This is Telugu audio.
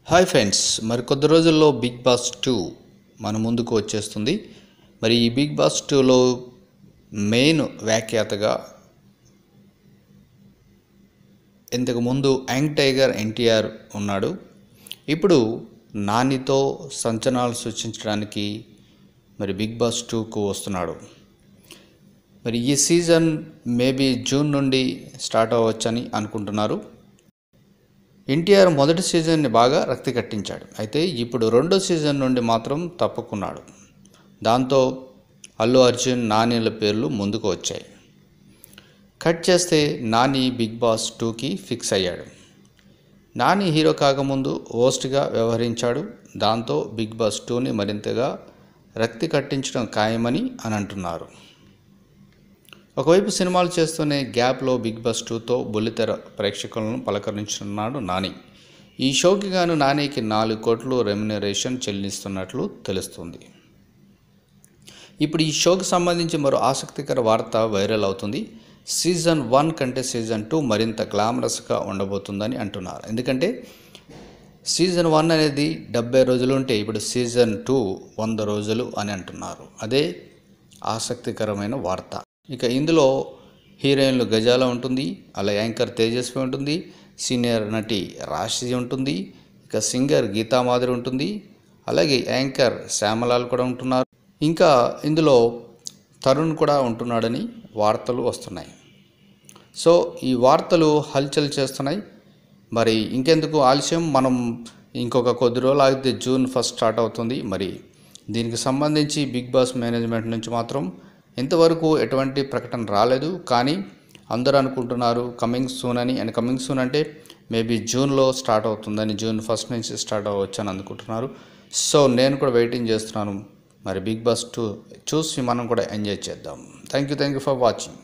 హాయ్ ఫ్రెండ్స్, మరి కొద్ది రోజుల్లో బిగ్ బాస్ 2 మన ముందుకు వచ్చేస్తుంది. మరి ఈ బిగ్ బాస్ 2లో మెయిన్ వ్యాఖ్యాతగా ఇంతకుముందు యంగ్ టైగర్ ఎన్టీఆర్ ఉన్నాడు. ఇప్పుడు నానితో సంచలనాలు సృష్టించడానికి మరి బిగ్ బాస్ 2కు వస్తున్నాడు. మరి ఈ సీజన్ మేబీ జూన్ నుండి స్టార్ట్ అవ్వచ్చని అనుకుంటున్నారు. ఎన్టీఆర్ మొదటి సీజన్ని బాగా రక్తి కట్టించాడు. అయితే ఇప్పుడు రెండో సీజన్ నుండి మాత్రం తప్పుకున్నాడు. దాంతో అల్లు అర్జున్, నానిల పేర్లు ముందుకు వచ్చాయి. కట్ చేస్తే నాని బిగ్ బాస్ 2కి ఫిక్స్ అయ్యాడు. నాని హీరో కాకముందు హోస్ట్గా వ్యవహరించాడు. దాంతో బిగ్ బాస్ 2ని మరింతగా రక్తి కట్టించడం ఖాయమని అంటున్నారు. ఒకవైపు సినిమాలు చేస్తూనే గ్యాప్లో బిగ్ బాస్ 2తో బుల్లితెర ప్రేక్షకులను పలకరించున్నాడు నాని. ఈ షోకి గాను నానికి 4 కోట్లు రెమ్యునరేషన్ చెల్లిస్తున్నట్లు తెలుస్తుంది. ఇప్పుడు ఈ షోకి సంబంధించి మరో ఆసక్తికర వార్త వైరల్ అవుతుంది. సీజన్ 1 కంటే సీజన్ 2 మరింత గ్లామరస్గా ఉండబోతుందని అంటున్నారు. ఎందుకంటే సీజన్ 1 అనేది 70 రోజులు ఉంటే ఇప్పుడు సీజన్ 2 100 రోజులు అని అంటున్నారు. అదే ఆసక్తికరమైన వార్త. ఇక ఇందులో హీరోయిన్లు గజాల ఉంటుంది, అలా యాంకర్ తేజస్వి ఉంటుంది, సీనియర్ నటి రాశి ఉంటుంది, ఇక సింగర్ గీతామాధురి ఉంటుంది, అలాగే యాంకర్ శ్యామలాల్ కూడా ఉంటున్నారు. ఇంకా ఇందులో తరుణ్ కూడా ఉంటున్నాడని వార్తలు వస్తున్నాయి. సో ఈ వార్తలు హల్చల్ చేస్తున్నాయి. మరి ఇంకెందుకు ఆలస్యం, మనం ఇంకొక కొద్ది రోజులు ఆగితే జూన్ 1 స్టార్ట్ అవుతుంది. మరి దీనికి సంబంధించి బిగ్ బాస్ మేనేజ్మెంట్ నుంచి మాత్రం ఇంతవరకు ఎటువంటి ప్రకటన రాలేదు. కానీ అందరూ అనుకుంటున్నారు కమింగ్ సూన్ అని. అండ్ కమింగ్ సూన్ అంటే మేబీ జూన్లో స్టార్ట్ అవుతుందని, జూన్ 1 నుంచి స్టార్ట్ అవ్వచ్చు అని అనుకుంటున్నారు. సో నేను కూడా వెయిటింగ్ చేస్తున్నాను. మరి బిగ్ బాస్ 2 చూసి మనం కూడా ఎంజాయ్ చేద్దాం. Thank you for watching.